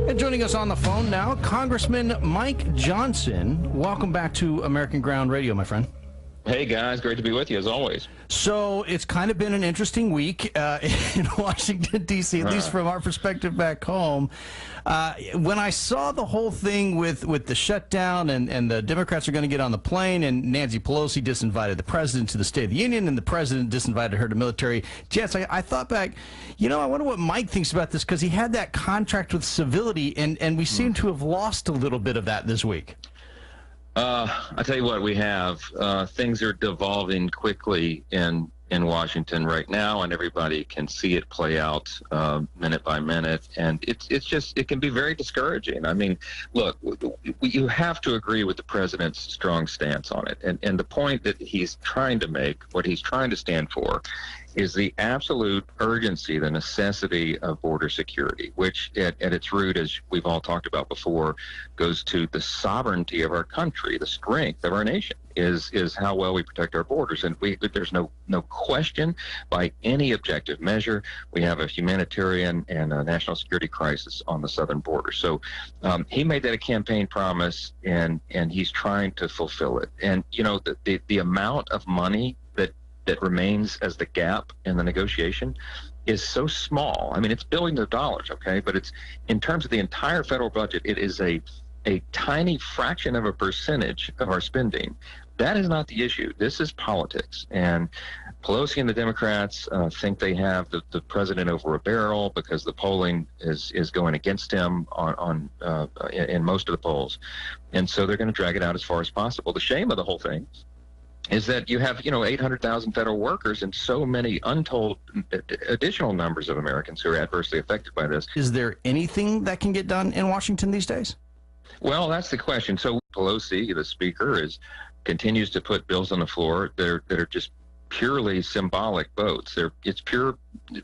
And joining us on the phone now, Congressman Mike Johnson. Welcome back to American Ground Radio, my friend. Hey, guys. Great to be with you, as always. So it's kind of been an interesting week in Washington, D.C., at least from our perspective back home. When I saw the whole thing with the shutdown and the Democrats are going to get on the plane and Nancy Pelosi disinvited the president to the State of the Union and the president disinvited her to military jets, I thought back, I wonder what Mike thinks about this, because he had that contract with civility, and we seem to have lost a little bit of that this week. I tell you what, we have things are devolving quickly in Washington right now, and everybody can see it play out minute by minute, and it can be very discouraging. I mean, look, you have to agree with the president's strong stance on it, and the point that he's trying to make, what he's trying to stand for, is the absolute urgency, the necessity of border security, which at its root, as we've all talked about before, goes to the sovereignty of our country, the strength of our nation, is how well we protect our borders. And there's no question by any objective measure, we have a humanitarian and a national security crisis on the southern border. So he made that a campaign promise, and he's trying to fulfill it. And, the amount of money that remains as the gap in the negotiation is so small. I mean, it's billions of dollars, okay? But it's, in terms of the entire federal budget, it is a tiny fraction of a percentage of our spending. That is not the issue. This is politics. And Pelosi and the Democrats think they have the president over a barrel because the polling is going against him in most of the polls. And so they're going to drag it out as far as possible. The shame of the whole thing is that you have, 800,000 federal workers and so many untold additional numbers of Americans who are adversely affected by this. Is there anything that can get done in Washington these days? Well, that's the question. So Pelosi, the speaker, continues to put bills on the floor that are just purely symbolic votes. It's pure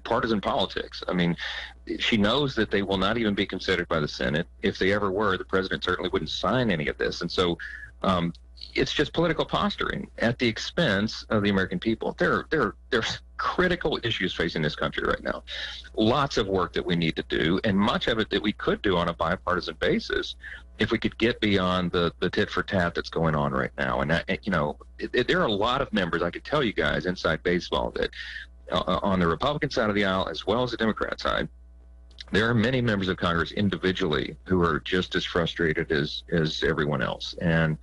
partisan politics. I mean, she knows that they will not even be considered by the Senate. If they ever were, the president certainly wouldn't sign any of this. And so it's just political posturing at the expense of the American people. There's critical issues facing this country right now. Lots of work that we need to do, and much of it that we could do on a bipartisan basis if we could get beyond the tit for tat that's going on right now. And there are a lot of members, I could tell you guys, inside baseball, that on the Republican side of the aisle as well as the Democrat side, there are many members of Congress individually who are just as frustrated as everyone else. And,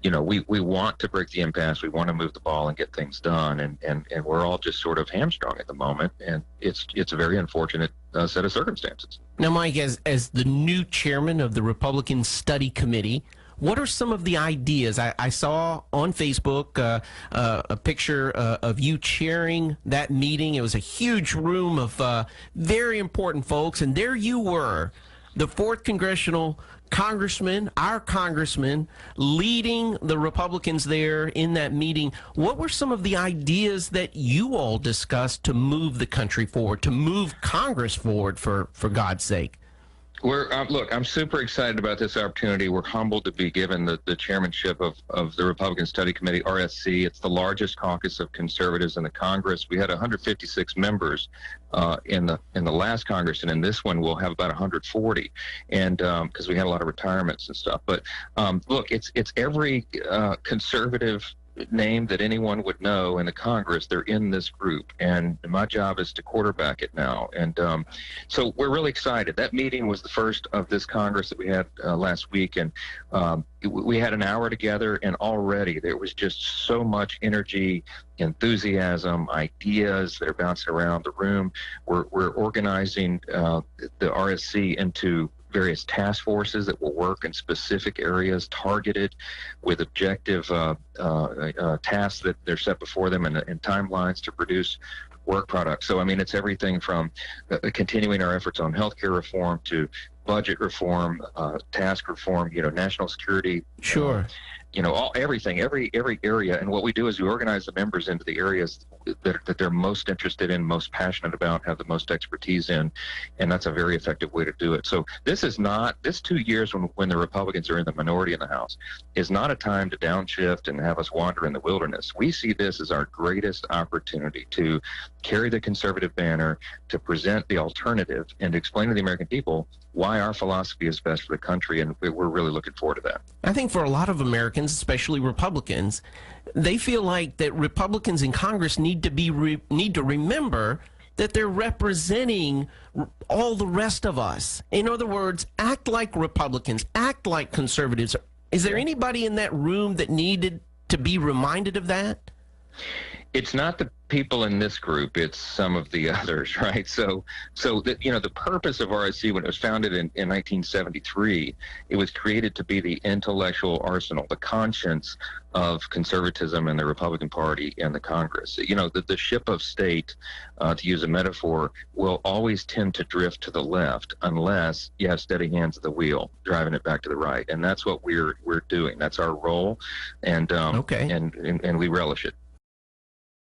we want to break the impasse. We want to move the ball and get things done. And we're all just sort of hamstrung at the moment. And it's a very unfortunate set of circumstances. Now, Mike, as the new chairman of the Republican Study Committee, what are some of the ideas? I saw on Facebook a picture of you chairing that meeting. It was a huge room of very important folks, and there you were, the 4th Congressional Congressman, our congressman, leading the Republicans there in that meeting. What were some of the ideas that you all discussed to move the country forward, to move Congress forward, for God's sake? Look, I'm super excited about this opportunity. We're humbled to be given the chairmanship of the Republican Study Committee, RSC. It's the largest caucus of conservatives in the Congress. We had 156 members in the last Congress, and in this one we'll have about 140, and because we had a lot of retirements and stuff. But look, it's every conservative name that anyone would know in the Congress. They're in this group, and my job is to quarterback it now. And so we're really excited. That meeting was the first of this Congress that we had last week, and we had an hour together, and already there was just so much energy, enthusiasm, ideas that are bouncing around the room. We're organizing the RSC into various task forces that will work in specific areas, targeted with objective tasks that they're set before them, and timelines to produce work products. So, I mean, it's everything from continuing our efforts on healthcare reform to budget reform, task reform, national security. Sure. Everything, every area. And what we do is we organize the members into the areas that they're most interested in, most passionate about, have the most expertise in, and that's a very effective way to do it. So this 2 years when the Republicans are in the minority in the House is not a time to downshift and have us wander in the wilderness. We see this as our greatest opportunity to carry the conservative banner, to present the alternative, and to explain to the American people why our philosophy is best for the country, and we're really looking forward to that. I think for a lot of Americans, especially Republicans, they feel like that Republicans in Congress need to remember that they're representing all the rest of us. In other words, act like Republicans, act like conservatives. Is there anybody in that room that needed to be reminded of that? It's not the people in this group, it's some of the others, right? So the purpose of RSC, when it was founded in 1973, it was created to be the intellectual arsenal, the conscience of conservatism and the Republican Party and the Congress. The ship of state, to use a metaphor, will always tend to drift to the left unless you have steady hands at the wheel, driving it back to the right. And that's what we're doing. That's our role, and we relish it.